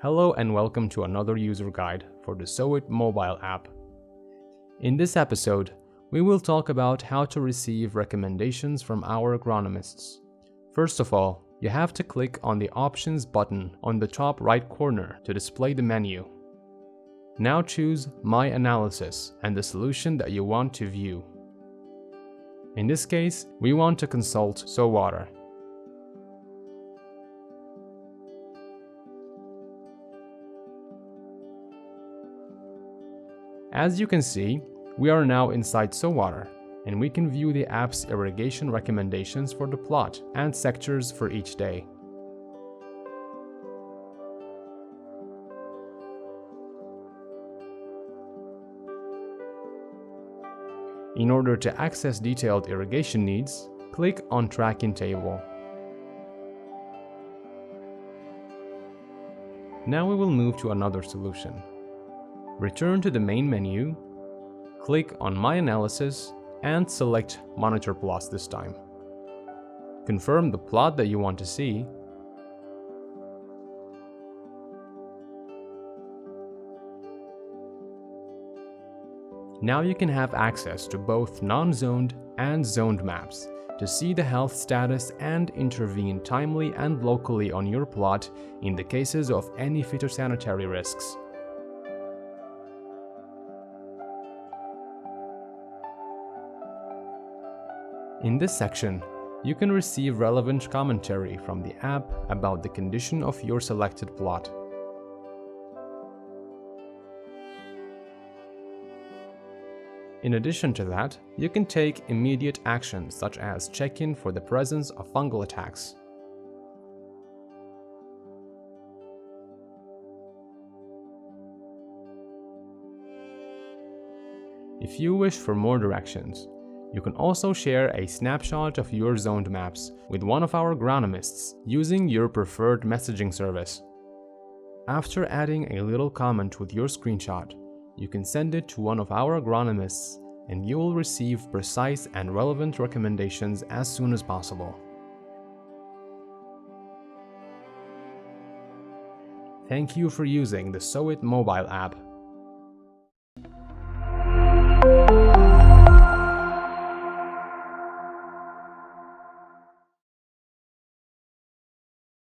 Hello and welcome to another user guide for the SOWIT mobile app. In this episode, we will talk about how to receive recommendations from our agronomists. First of all, you have to click on the Options button on the top right corner to display the menu. Now choose My Analysis and the solution that you want to view. In this case, we want to consult SOWIT. As you can see, we are now inside SOWIT, and we can view the app's irrigation recommendations for the plot and sectors for each day. In order to access detailed irrigation needs, click on Tracking Table. Now we will move to another solution. Return to the main menu, click on My Analysis, and select Monitor Plots this time. Confirm the plot that you want to see, now you can have access to both non-zoned and zoned maps to see the health status and intervene timely and locally on your plot in the cases of any phytosanitary risks. In this section, you can receive relevant commentary from the app about the condition of your selected plot. In addition to that, you can take immediate actions such as check in for the presence of fungal attacks. If you wish for more directions, you can also share a snapshot of your zoned maps with one of our agronomists using your preferred messaging service. After adding a little comment with your screenshot, you can send it to one of our agronomists and you will receive precise and relevant recommendations as soon as possible. Thank you for using the SOWIT mobile app.